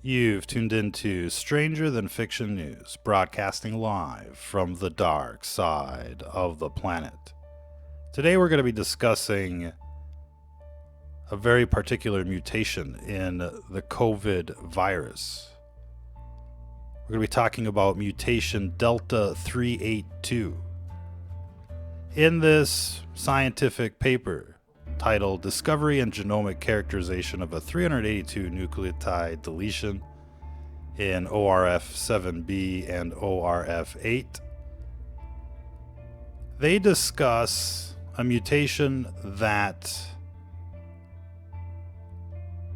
You've tuned into Stranger Than Fiction News, broadcasting live from the dark side of the planet. Today we're going to be discussing a very particular mutation in the COVID virus. We're going to be talking about mutation Δ382. In this scientific paper titled Discovery and Genomic Characterization of a 382 Nucleotide Deletion in ORF7b and ORF8, they discuss a mutation that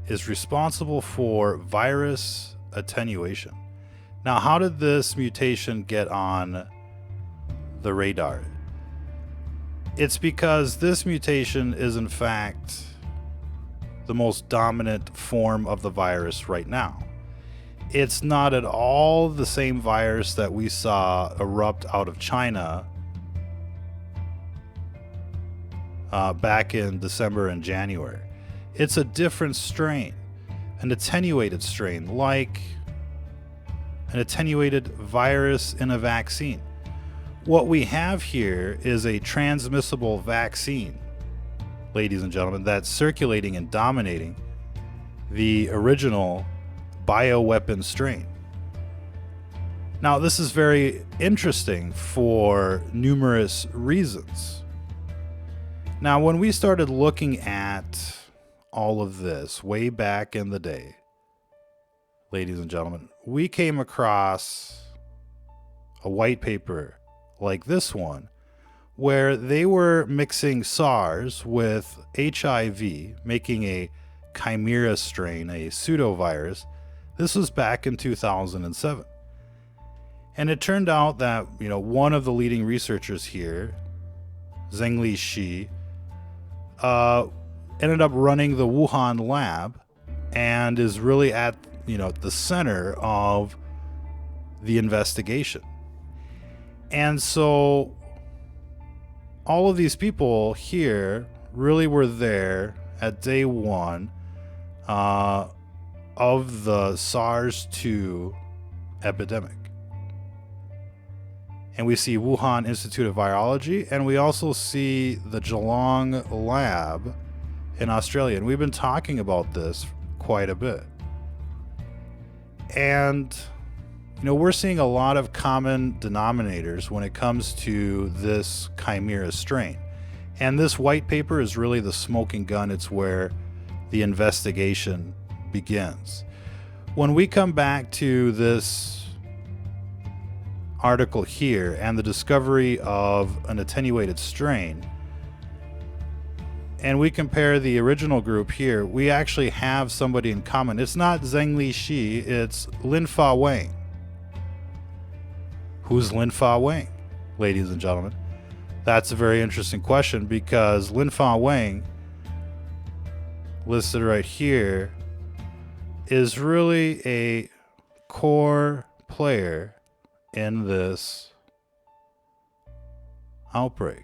is responsible for virus attenuation. Now, how did this mutation get on the radar? It's because this mutation is in fact the most dominant form of the virus right now. It's not at all the same virus that we saw erupt out of China back in December and January. It's a different strain, an attenuated strain, like an attenuated virus in a vaccine. What we have here is a transmissible vaccine, ladies and gentlemen, that's circulating and dominating the original bioweapon strain. Now, this is very interesting for numerous reasons. Now, when we started looking at all of this way back in the day, ladies and gentlemen, we came across a white paper like this one, where they were mixing Sars with HIV, making a chimera strain, a pseudovirus. This was back in 2007. And it turned out that, one of the leading researchers here, Zhengli Shi, ended up running the Wuhan lab and is really at, the center of the investigation. And so all of these people here really were there at day one of the SARS-2 epidemic. And we see Wuhan Institute of Virology, and we also see the Geelong lab in Australia. And we've been talking about this quite a bit. And we're seeing a lot of common denominators when it comes to this chimera strain. And this white paper is really the smoking gun. It's where the investigation begins. When we come back to this article here and the discovery of an attenuated strain, and we compare the original group here, we actually have somebody in common. It's not Zhengli Shi, it's Linfa Wang. Who's Linfa Wang, ladies and gentlemen? That's a very interesting question, because Linfa Wang, listed right here, is really a core player in this outbreak.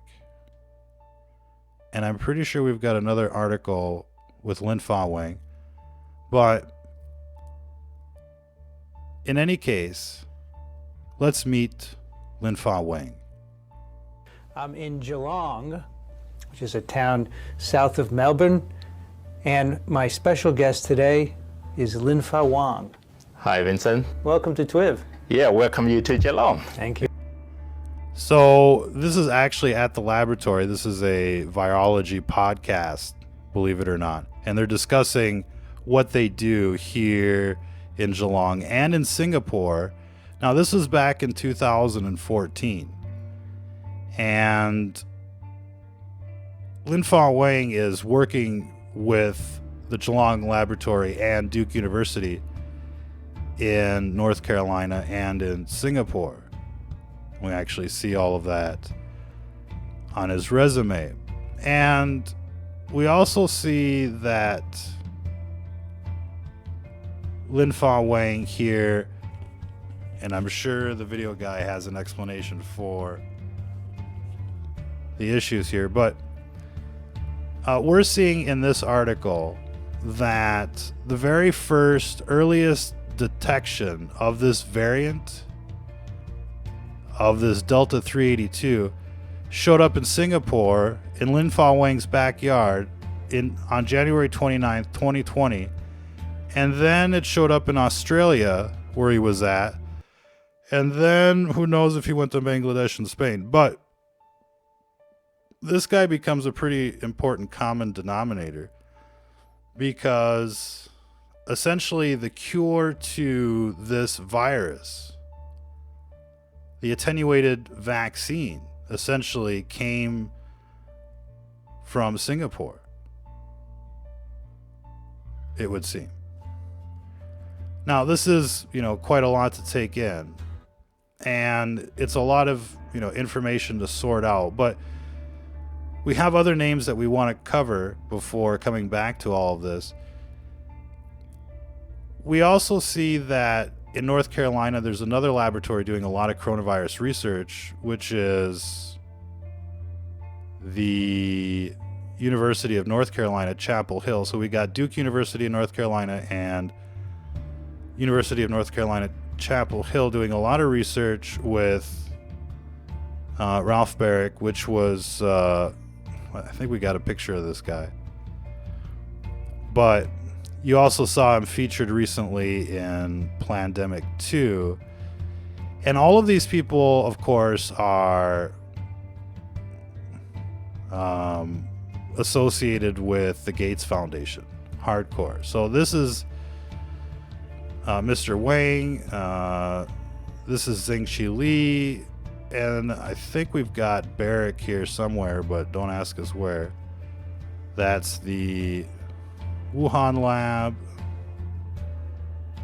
And I'm pretty sure we've got another article with Linfa Wang. But in any case, let's meet Linfa Wang. I'm in Geelong, which is a town south of Melbourne, and my special guest today is Linfa Wang. Hi, Vincent. Welcome to TWIV. Yeah, welcome you to Geelong. Thank you. So this is actually at the laboratory. This is a virology podcast, believe it or not. And they're discussing what they do here in Geelong and in Singapore. Now, this was back in 2014. And Linfa Wang is working with the Geelong Laboratory and Duke University in North Carolina and in Singapore. We actually see all of that on his resume. And we also see that Linfa Wang here, and I'm sure the video guy has an explanation for the issues here, but we're seeing in this article that the very first earliest detection of this variant of this Δ382 showed up in Singapore in Lin Fa Wang's backyard on January 29th, 2020. And then it showed up in Australia where he was at. And then who knows if he went to Bangladesh and Spain. But this guy becomes a pretty important common denominator, because essentially the cure to this virus, the attenuated vaccine, essentially came from Singapore, it would seem. Now, this is, quite a lot to take in, and it's a lot of, information to sort out, but we have other names that we want to cover before coming back to all of this. We also see that in North Carolina, there's another laboratory doing a lot of coronavirus research, which is the University of North Carolina, Chapel Hill. So we got Duke University in North Carolina and University of North Carolina, Chapel Hill doing a lot of research with Ralph Baric, which was, I think we got a picture of this guy. But you also saw him featured recently in Plandemic 2. And all of these people, of course, are associated with the Gates Foundation, hardcore. So this is Mr. Wang, this is Zhengxi Li, and I think we've got Barrick here somewhere, but don't ask us where. That's the Wuhan lab.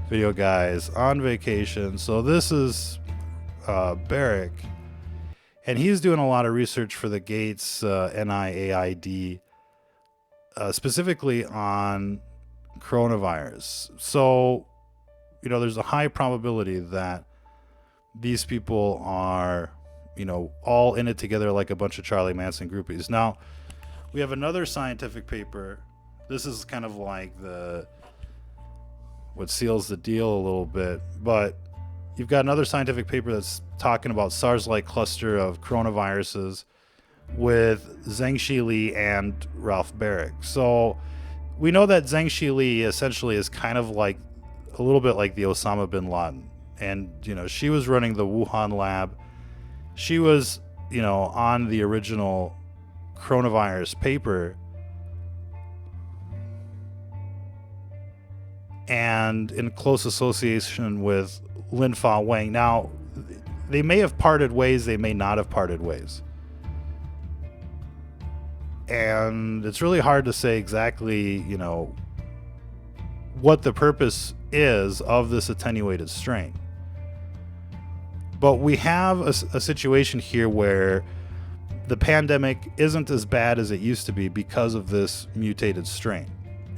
Video guys on vacation. So this is Barrick, and he's doing a lot of research for the Gates NIAID, specifically on coronavirus. So, there's a high probability that these people are, all in it together like a bunch of Charlie Manson groupies. Now, we have another scientific paper. This is kind of like what seals the deal a little bit, but you've got another scientific paper that's talking about SARS-like cluster of coronaviruses with Zhengxi Li and Ralph Baric. So we know that Zhengxi Li essentially is kind of like a little bit like the Osama bin Laden. And, she was running the Wuhan lab. She was, on the original coronavirus paper. And in close association with Lin Fa Wang. Now, they may have parted ways, they may not have parted ways. And it's really hard to say exactly, what the purpose is of this attenuated strain. But we have a situation here where the pandemic isn't as bad as it used to be because of this mutated strain.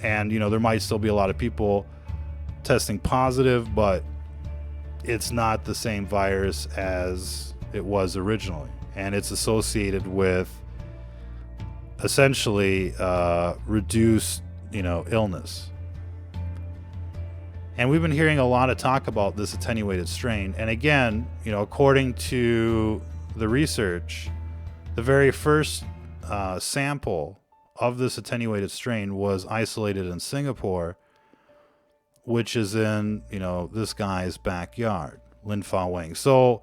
And, there might still be a lot of people testing positive, but it's not the same virus as it was originally. And it's associated with essentially reduced, illness. And we've been hearing a lot of talk about this attenuated strain. And again, according to the research, the very first sample of this attenuated strain was isolated in Singapore, which is in, this guy's backyard, Lin Fa Wang. So,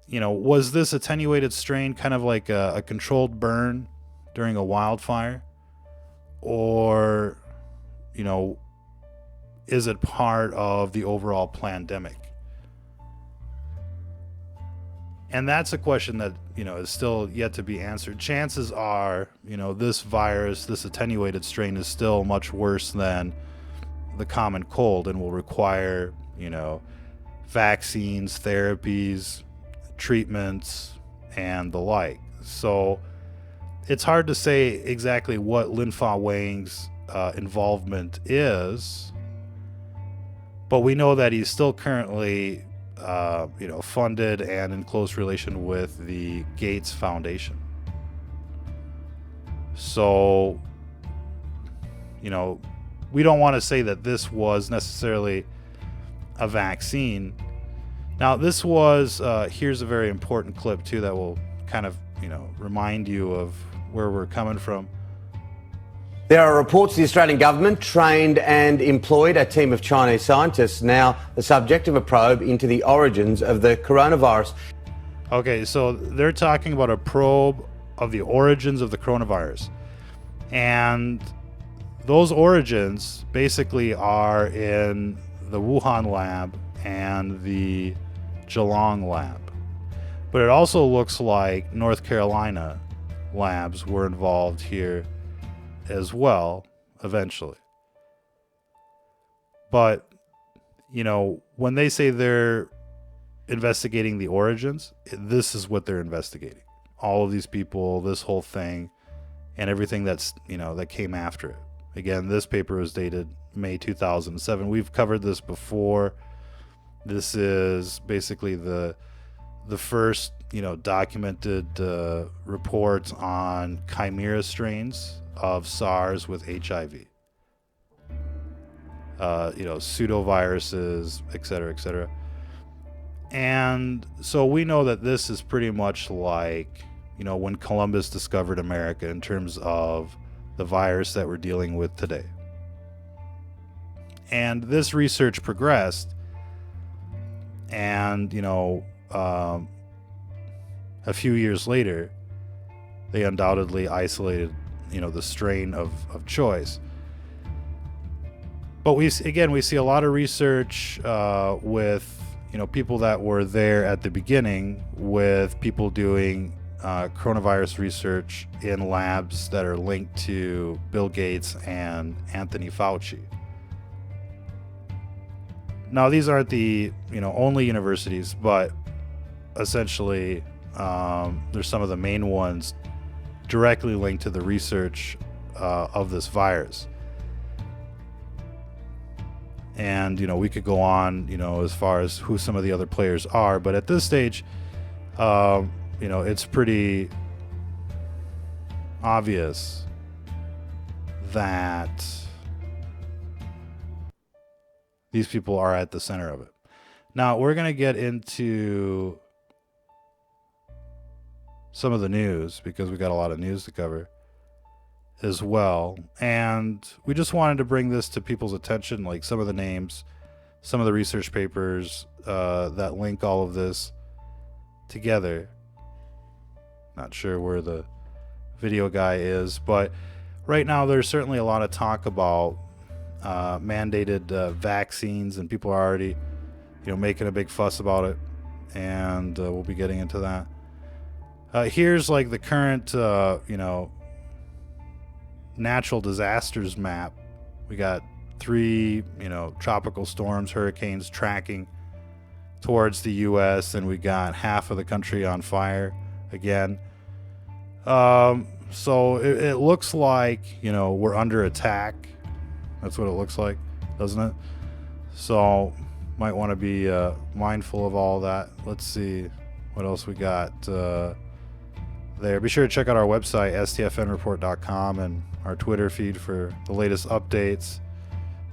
was this attenuated strain kind of like a controlled burn during a wildfire? Or, is it part of the overall pandemic? And that's a question that, is still yet to be answered. Chances are, this virus, this attenuated strain is still much worse than the common cold and will require, vaccines, therapies, treatments, and the like. So it's hard to say exactly what Lin Fa Wang's involvement is, but we know that he's still currently funded and in close relation with the Gates Foundation. So, we don't want to say that this was necessarily a vaccine. Now, this was, here's a very important clip too that will kind of, remind you of where we're coming from. There are reports the Australian government trained and employed a team of Chinese scientists, now the subject of a probe into the origins of the coronavirus. Okay, so they're talking about a probe of the origins of the coronavirus. And those origins basically are in the Wuhan lab and the Geelong lab. But it also looks like North Carolina labs were involved here as well, eventually. But, when they say they're investigating the origins, this is what they're investigating. All of these people, this whole thing, and everything that's, that came after it. Again, this paper was dated May 2007. We've covered this before. This is basically the first, documented reports on chimera strains of SARS with HIV. Pseudoviruses, etc., etc. And so we know that this is pretty much like, when Columbus discovered America in terms of the virus that we're dealing with today. And this research progressed, and, a few years later, they undoubtedly isolated, the strain of choice. But we see a lot of research with, people that were there at the beginning, with people doing coronavirus research in labs that are linked to Bill Gates and Anthony Fauci. Now, these aren't the only universities, but essentially there's some of the main ones directly linked to the research of this virus. And we could go on as far as who some of the other players are, but at this stage it's pretty obvious that these people are at the center of it. Now, we're going to get into some of the news, because we got a lot of news to cover as well. And we just wanted to bring this to people's attention, like some of the names, some of the research papers that link all of this together. Not sure where the video guy is, but right now there's certainly a lot of talk about mandated vaccines, and people are already making a big fuss about it, and we'll be getting into that. Here's like the current natural disasters map. We got 3 tropical storms, hurricanes tracking towards the US, and we got half of the country on fire again. So it looks like we're under attack. That's what it looks like, doesn't it? So might want to be mindful of all that. Let's see what else we got there. Be sure to check out our website, stfnreport.com, and our Twitter feed for the latest updates.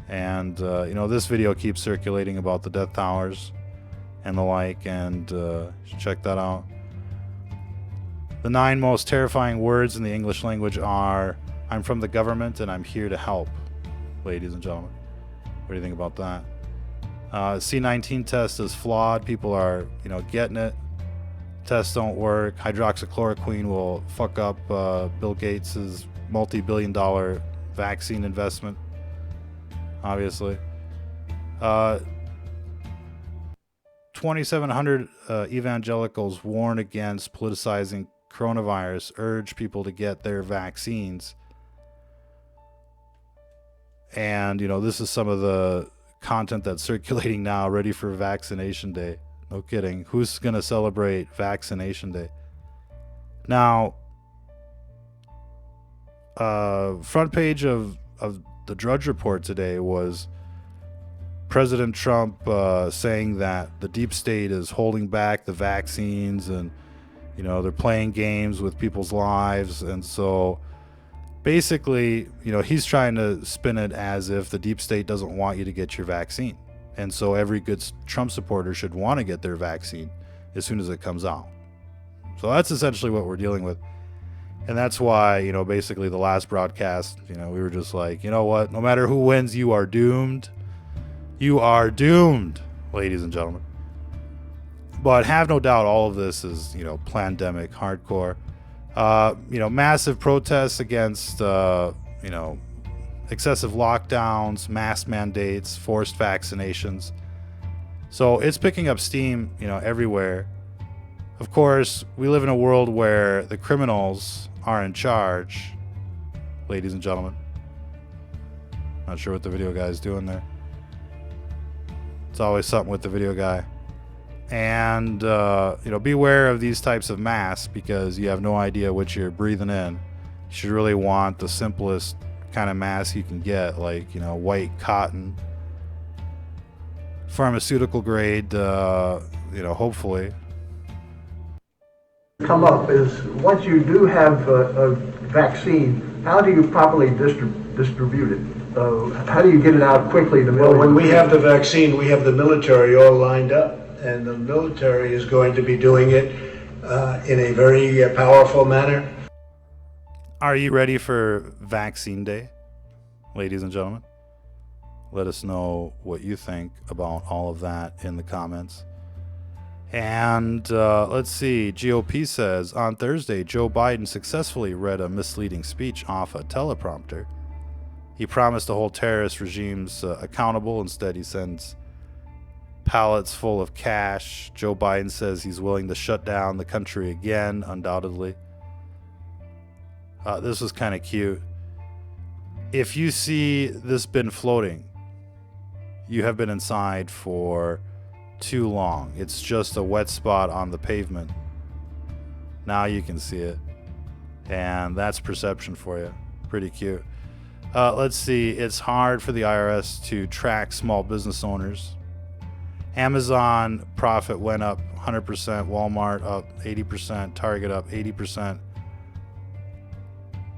And this video keeps circulating about the death towers and the like, and you should check that out. The 9 most terrifying words in the English language are: I'm from the government and I'm here to help. Ladies and gentlemen, what do you think about that? C19 test is flawed. People are getting it. Tests don't work. Hydroxychloroquine will fuck up Bill Gates's multi-billion-dollar vaccine investment, obviously. 2,700 evangelicals warn against politicizing coronavirus, urge people to get their vaccines. And, this is some of the content that's circulating now, ready for Vaccination Day. No kidding. Who's going to celebrate Vaccination Day? Now, front page of the Drudge Report today was President Trump saying that the deep state is holding back the vaccines, and they're playing games with people's lives, and so basically, he's trying to spin it as if the deep state doesn't want you to get your vaccine. And so every good Trump supporter should want to get their vaccine as soon as it comes out. So that's essentially what we're dealing with. And that's why, basically the last broadcast, we were just like, you know what? No matter who wins, you are doomed. You are doomed, ladies and gentlemen. But have no doubt all of this is, plandemic, hardcore. Massive protests against, excessive lockdowns, mask mandates, forced vaccinations. So it's picking up steam, everywhere. Of course, we live in a world where the criminals are in charge, ladies and gentlemen. Not sure what the video guy is doing there. It's always something with the video guy. And, beware of these types of masks because you have no idea what you're breathing in. You should really want the simplest kind of mask you can get, like, white cotton, pharmaceutical grade, hopefully. Come up is once you do have a vaccine, how do you properly distribute it? How do you get it out quickly to Well, when we have the vaccine, we have the military all lined up, and the military is going to be doing it in a very powerful manner. Are you ready for Vaccine Day, ladies and gentlemen? Let us know what you think about all of that in the comments. And let's see, GOP says, on Thursday, Joe Biden successfully read a misleading speech off a teleprompter. He promised to hold terrorist regimes accountable. Instead, he sends pallets full of cash. Joe Biden says he's willing to shut down the country again, undoubtedly. This was kind of cute. If you see this bin floating, you have been inside for too long. It's just a wet spot on the pavement. Now you can see it. And that's perception for you. Pretty cute. Let's see. It's hard for the IRS to track small business owners. Amazon profit went up 100%. Walmart up 80%. Target up 80%.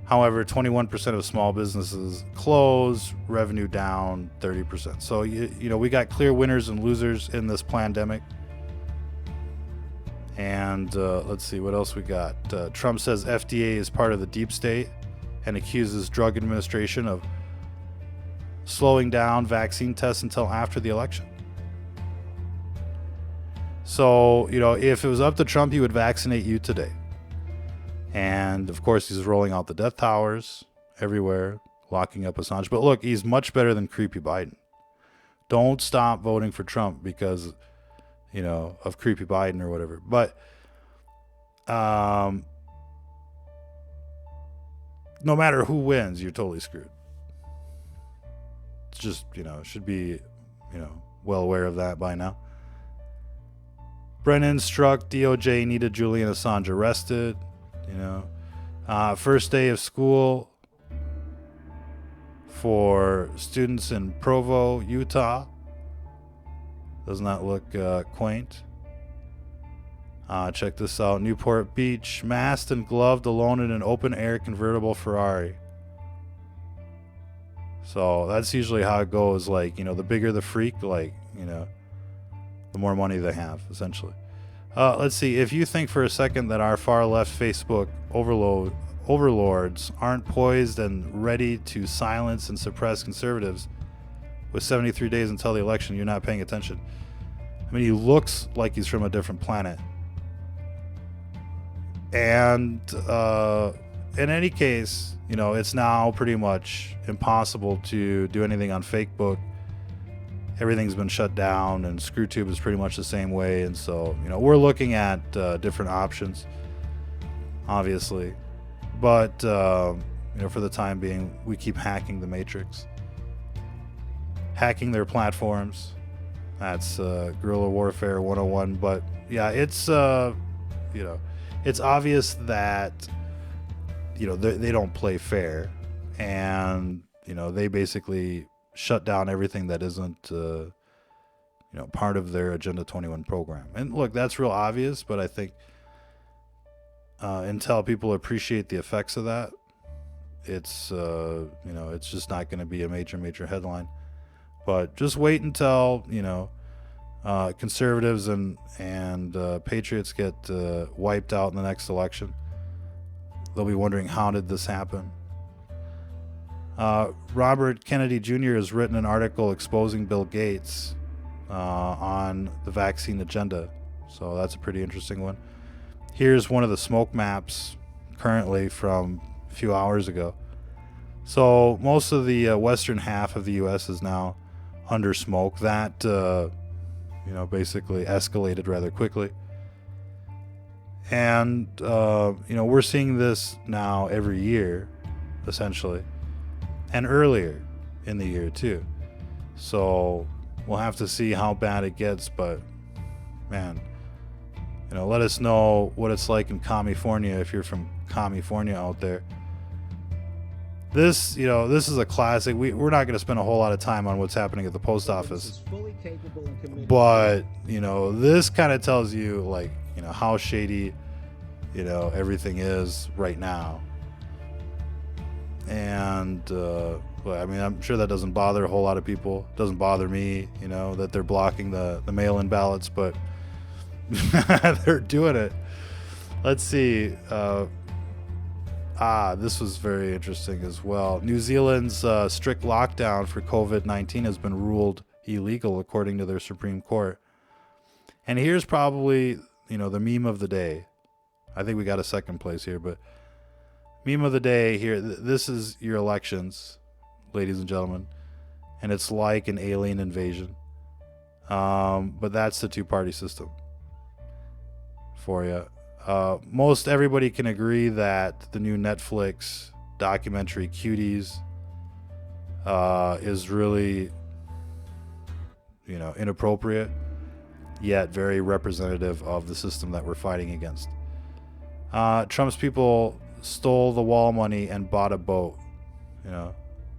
However, 21% of small businesses closed, revenue down 30%. So, we got clear winners and losers in this pandemic. And let's see what else we got. Trump says FDA is part of the deep state and accuses Drug Administration of slowing down vaccine tests until after the election. So, if it was up to Trump, he would vaccinate you today. And, of course, he's rolling out the death towers everywhere, locking up Assange. But look, he's much better than creepy Biden. Don't stop voting for Trump because, of creepy Biden or whatever. But no matter who wins, you're totally screwed. It's just, should be, well aware of that by now. Brennan struck DOJ needed Julian Assange arrested. First day of school for students in Provo, Utah. Doesn't that look quaint? Check this out. Newport Beach, masked and gloved alone in an open-air convertible Ferrari. So that's usually how it goes. Like, the bigger the freak, the more money they have, essentially. Let's see. If you think for a second that our far-left Facebook overlords aren't poised and ready to silence and suppress conservatives with 73 days until the election, you're not paying attention. I mean, he looks like he's from a different planet. And in any case, it's now pretty much impossible to do anything on Facebook. Everything's been shut down, and ScrewTube is pretty much the same way. And so, we're looking at different options, obviously. But, for the time being, we keep hacking the Matrix. Hacking their platforms. That's guerrilla warfare 101. But, yeah, it's, it's obvious that, they don't play fair. And, they basically shut down everything that isn't, part of their Agenda 21 program. And look, that's real obvious, but I think until people appreciate the effects of that, it's it's just not going to be a major headline. But just wait until conservatives and patriots get wiped out in the next election. They'll be wondering, how did this happen? Robert Kennedy Jr. has written an article exposing Bill Gates on the vaccine agenda. So that's a pretty interesting one. Here's one of the smoke maps currently from a few hours ago. So most of the western half of the U.S. is now under smoke. That basically escalated rather quickly. And we're seeing this now every year, essentially, and earlier in the year too. So we'll have to see how bad it gets, but man, let us know what it's like in California if you're from California out there. This is a classic. We're not going to spend a whole lot of time on what's happening at the post office, but this kind of tells you how shady everything is right now. And I'm sure that doesn't bother a whole lot of people. It doesn't bother me, that they're blocking the mail-in ballots, but they're doing it. Let's see. This was very interesting as well. New Zealand's strict lockdown for COVID-19 has been ruled illegal according to their Supreme Court. And here's probably, the meme of the day. I think we got a second place here, but meme of the day here. This is your elections, ladies and gentlemen. And it's like an alien invasion. But that's the two-party system for you. Most everybody can agree that the new Netflix documentary Cuties is really, inappropriate, yet very representative of the system that we're fighting against. Trump's people stole the wall money and bought a boat.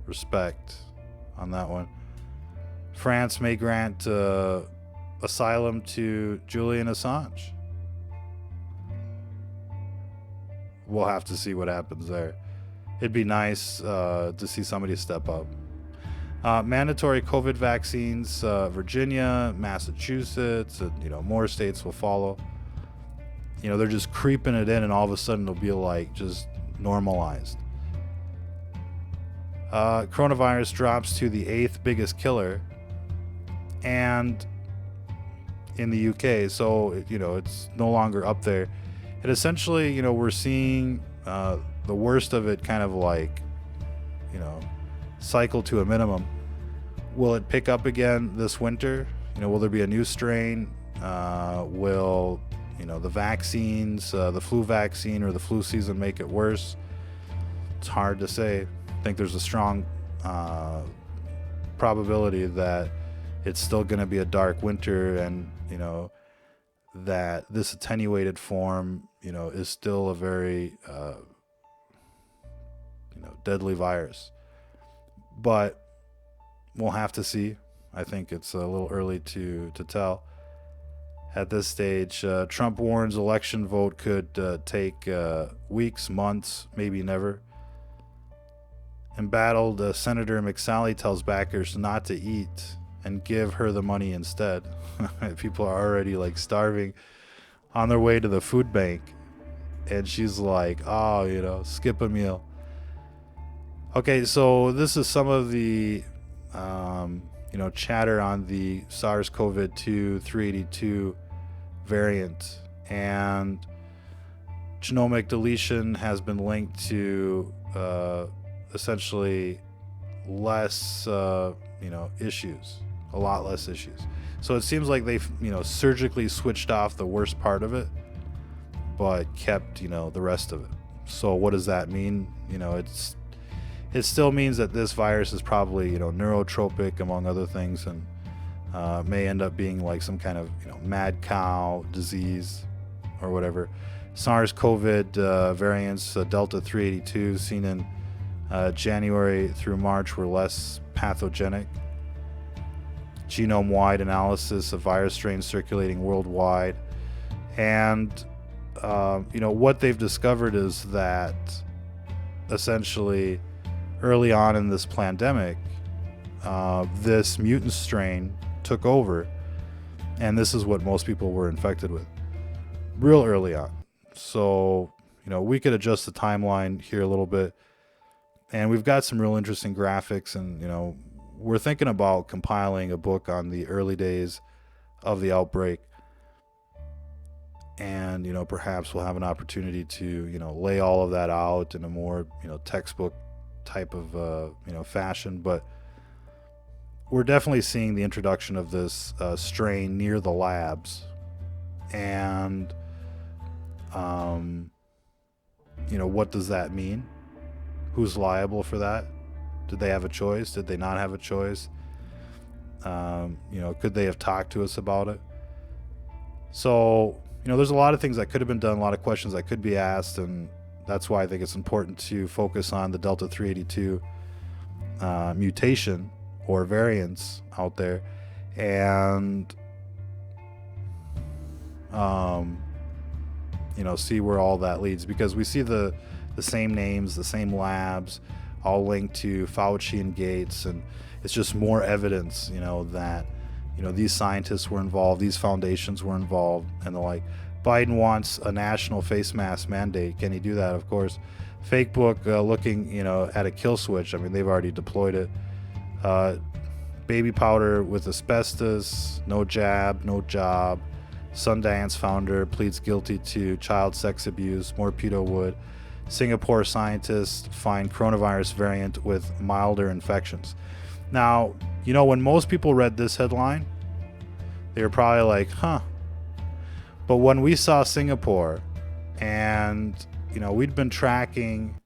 Respect on that one. France may grant asylum to Julian Assange. We'll have to see what happens there. It'd be nice to see somebody step up. Mandatory COVID vaccines, Virginia, Massachusetts, and more states will follow. They're just creeping it in, and all of a sudden it'll be just normalized. Coronavirus drops to the 8th biggest killer, and in the UK, so it's no longer up there. And essentially, we're seeing the worst of it kind of cycle to a minimum. Will it pick up again this winter? Will there be a new strain? Will the vaccines, the flu vaccine or the flu season make it worse? It's hard to say. I think there's a strong probability that it's still going to be a dark winter, and that this attenuated form is still a very deadly virus. But we'll have to see. I think it's a little early to tell at this stage. Trump warns election vote could take weeks, months, maybe never. Embattled Senator McSally tells backers not to eat and give her the money instead. People are already starving on their way to the food bank, and she's like, skip a meal. Okay, so this is some of the chatter on the SARS-CoV-2 382 variant, and genomic deletion has been linked to essentially less issues, a lot less issues. So it seems like they've surgically switched off the worst part of it, but kept the rest of it. So what does that mean? It still means that this virus is probably neurotropic, among other things, and may end up being some kind of mad cow disease or whatever. SARS-CoV variants, Delta 382 seen in January through March were less pathogenic. Genome-wide analysis of virus strains circulating worldwide, and what they've discovered is that essentially early on in this pandemic, this mutant strain took over, and this is what most people were infected with real early on. So, we could adjust the timeline here a little bit, and we've got some real interesting graphics, and, we're thinking about compiling a book on the early days of the outbreak. And, perhaps we'll have an opportunity to, lay all of that out in a more, textbook type of, fashion. But we're definitely seeing the introduction of this strain near the labs. And, what does that mean? Who's liable for that? Did they have a choice? Did they not have a choice? Could they have talked to us about it? So, there's a lot of things that could have been done, a lot of questions that could be asked, and that's why I think it's important to focus on the Δ382 mutation or variants out there, and see where all that leads, because we see the same names, the same labs, all linked to Fauci and Gates, and it's just more evidence, that these scientists were involved, these foundations were involved, and the like. Biden wants a national face mask mandate. Can he do that? Of course. Fake book looking, at a kill switch. I mean, they've already deployed it. Baby powder with asbestos, no jab, no job. Sundance founder pleads guilty to child sex abuse. More pedo wood. Singapore scientists find coronavirus variant with milder infections. Now, when most people read this headline, they were probably like, huh. But when we saw Singapore, and, we'd been tracking,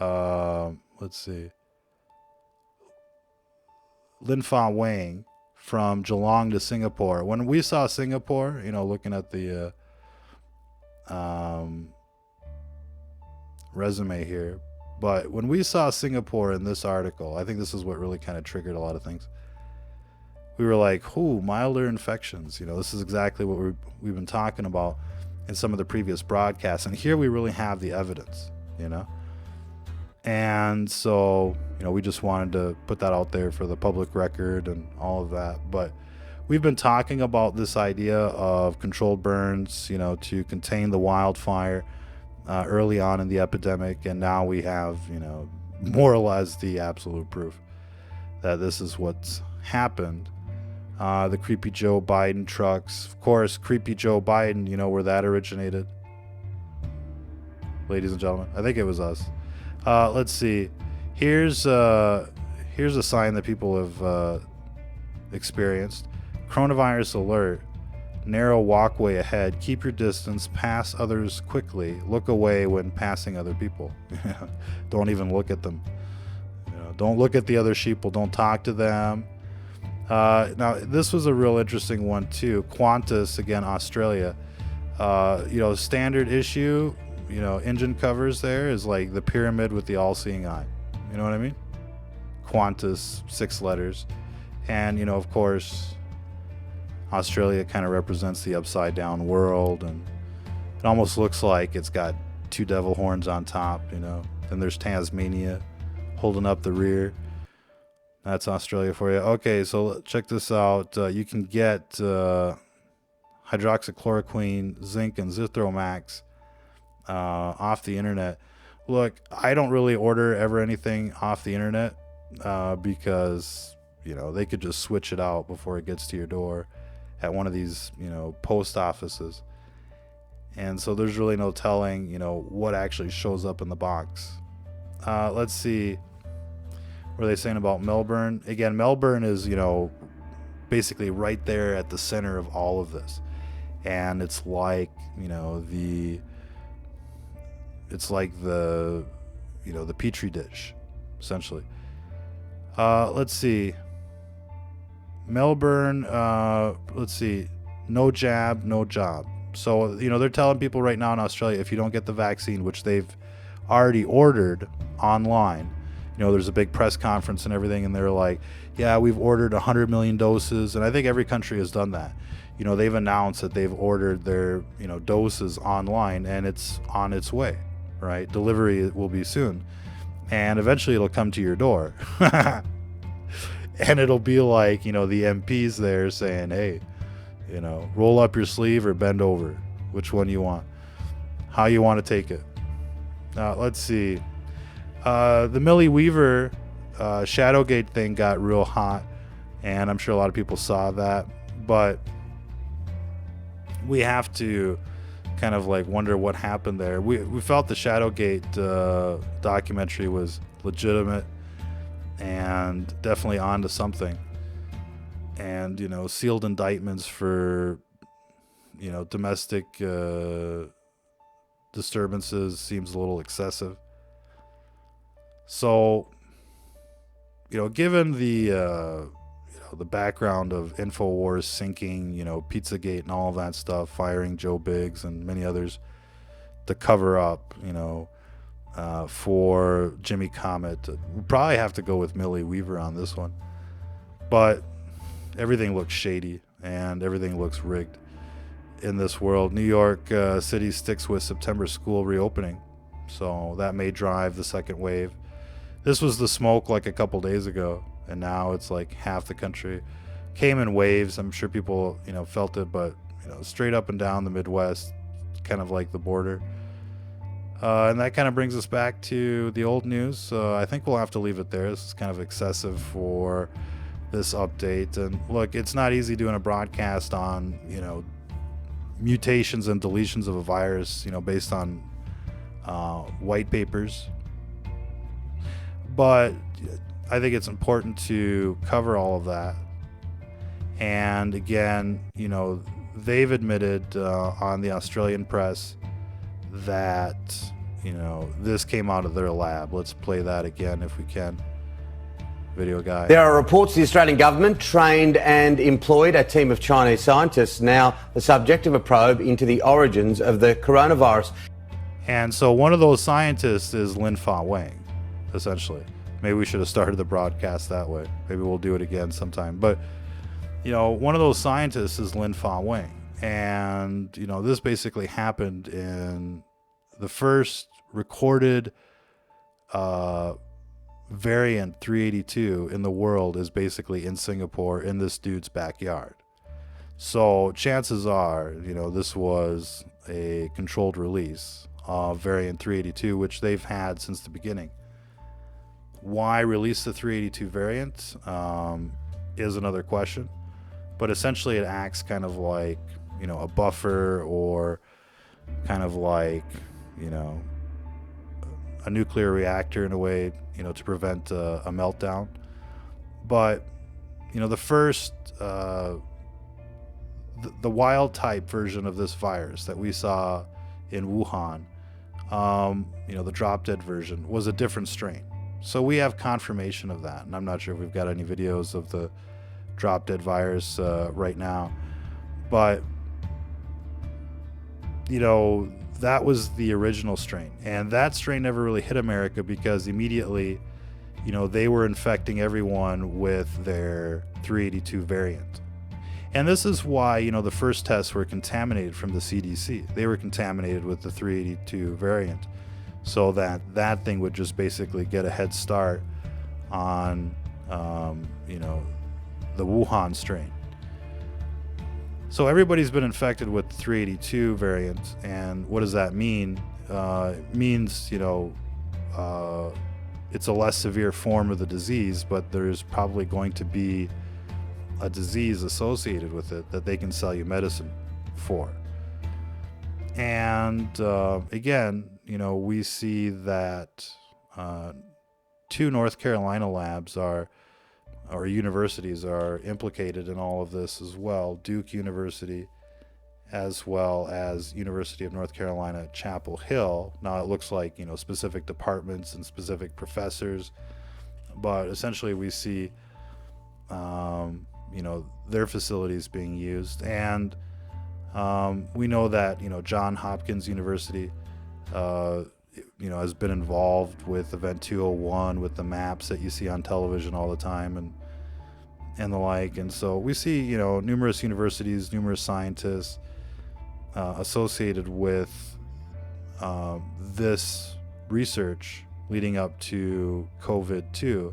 Lin Fa Wang from Geelong to Singapore. When we saw Singapore, looking at the resume here, but when we saw Singapore in this article, I think this is what really kind of triggered a lot of things. We were like, milder infections. This is exactly what we've been talking about in some of the previous broadcasts. And here we really have the evidence, And so, we just wanted to put that out there for the public record and all of that. But we've been talking about this idea of controlled burns, to contain the wildfire early on in the epidemic. And now we have, more or less the absolute proof that this is what's happened. The Creepy Joe Biden trucks. Of course, Creepy Joe Biden, where that originated. Ladies and gentlemen, I think it was us. Let's see. Here's a sign that people have experienced. Coronavirus alert. Narrow walkway ahead. Keep your distance. Pass others quickly. Look away when passing other people. Don't even look at them. Don't look at the other sheeple. Don't talk to them. Now, this was a real interesting one, too. Qantas, again, Australia. Standard issue, engine covers there is like the pyramid with the all-seeing eye. You know what I mean? Qantas, 6 letters. And, of course, Australia kind of represents the upside-down world. And it almost looks like it's got 2 devil horns on top, Then there's Tasmania holding up the rear. That's Australia for you. Okay, so check this out. You can get hydroxychloroquine, zinc, and Zithromax off the internet. Look, I don't really order ever anything off the internet because, they could just switch it out before it gets to your door at one of these, post offices. And so there's really no telling, what actually shows up in the box. Let's see. What are they saying about Melbourne? Again, Melbourne is, basically right there at the center of all of this. And it's like, the Petri dish, essentially. Let's see. Melbourne, no jab, no job. So, they're telling people right now in Australia, if you don't get the vaccine, which they've already ordered online, there's a big press conference and everything, and they're like, yeah, we've ordered 100 million doses. And I think every country has done that. They've announced that they've ordered their, doses online, and it's on its way, right? Delivery will be soon. and eventually it'll come to your door. And it'll be like, the MPs there saying, hey, roll up your sleeve or bend over. Which one you want? How you want to take it? Let's see. The Millie Weaver Shadowgate thing got real hot, and I'm sure a lot of people saw that. But we have to kind of like wonder what happened there. We felt the Shadowgate documentary was legitimate and definitely onto something. And, sealed indictments for, domestic disturbances seems a little excessive. So, given the background of InfoWars sinking, Pizzagate and all of that stuff, firing Joe Biggs and many others to cover up, for Jimmy Comet, we'll probably have to go with Millie Weaver on this one. But everything looks shady and everything looks rigged in this world. New York City sticks with September school reopening, so that may drive the second wave. This was the smoke like a couple days ago, and now it's like half the country came in waves. I'm sure people felt it, but straight up and down the Midwest, kind of like the border. And that kind of brings us back to the old news. I think we'll have to leave it there. This is kind of excessive for this update. And look, it's not easy doing a broadcast on mutations and deletions of a virus based on white papers, but I think it's important to cover all of that. And again, they've admitted on the Australian press that this came out of their lab. Let's play that again if we can. Video guy. There are reports the Australian government trained and employed a team of Chinese scientists, now the subject of a probe into the origins of the coronavirus. And so one of those scientists is Lin Fa Wang, essentially. Maybe we should have started the broadcast that way. Maybe we'll do it again sometime. But, one of those scientists is Lin Fa Wang. And, this basically happened in the first recorded variant 382 in the world is basically in Singapore in this dude's backyard. So chances are, this was a controlled release of variant 382, which they've had since the beginning. Why release the 382 variant is another question. But essentially it acts kind of like, a buffer, or kind of like, a nuclear reactor in a way, to prevent a meltdown. But, the first, the wild type version of this virus that we saw in Wuhan, the drop dead version, was a different strain. So we have confirmation of that. And I'm not sure if we've got any videos of the drop dead virus right now. But, that was the original strain. And that strain never really hit America because immediately, they were infecting everyone with their 382 variant. And this is why, the first tests were contaminated from the CDC. They were contaminated with the 382 variant, so that thing would just basically get a head start on, the Wuhan strain. So everybody's been infected with the 382 variant, and what does that mean? It means, it's a less severe form of the disease, but there's probably going to be a disease associated with it that they can sell you medicine for. And again, we see that 2 North Carolina labs or universities are implicated in all of this as well. Duke University, as well as University of North Carolina at Chapel Hill. Now it looks like, specific departments and specific professors, but essentially we see, their facilities being used. And we know that, Johns Hopkins University, has been involved with Event 201, with the maps that you see on television all the time and the like. And so we see, numerous universities, numerous scientists associated with this research leading up to COVID-2.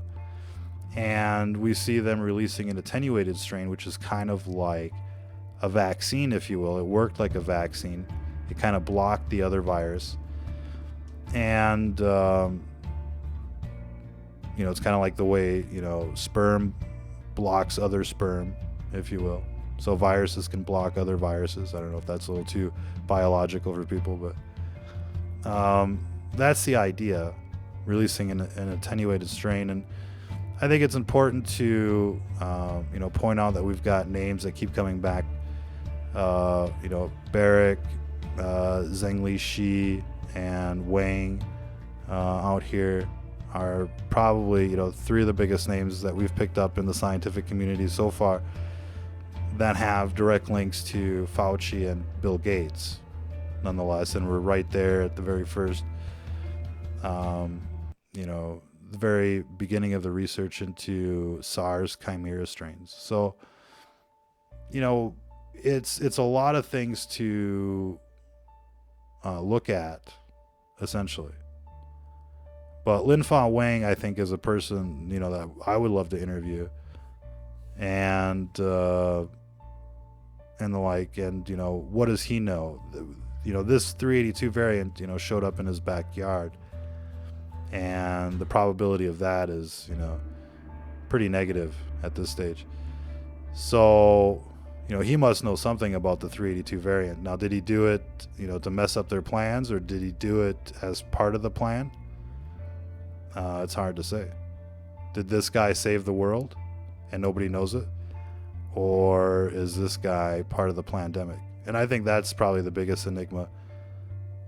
And we see them releasing an attenuated strain, which is kind of like a vaccine, if you will. It worked like a vaccine. It kind of blocked the other virus. And, it's kind of like the way, sperm blocks other sperm, if you will. So viruses can block other viruses. I don't know if that's a little too biological for people, but that's the idea, releasing an attenuated strain. And I think it's important to, point out that we've got names that keep coming back. Barrick, Zhengli Shi, and Wang out here are probably, three of the biggest names that we've picked up in the scientific community so far that have direct links to Fauci and Bill Gates, nonetheless. And we're right there at the very first, the very beginning of the research into SARS chimera strains. So, it's a lot of things to look at, essentially. But Linfa Wang, I think, is a person, that I would love to interview. And the like, and, what does he know? This 382 variant, showed up in his backyard. And the probability of that is, pretty negative at this stage. So, he must know something about the 382 variant. Now, did he do it, to mess up their plans, or did he do it as part of the plan? It's hard to say. Did this guy save the world and nobody knows it? Or is this guy part of the pandemic? And I think that's probably the biggest enigma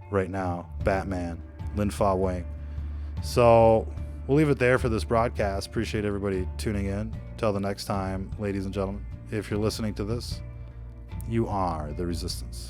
right now. Batman, Linfa Wang. So we'll leave it there for this broadcast. Appreciate everybody tuning in. Till the next time, ladies and gentlemen, if you're listening to this, you are the resistance.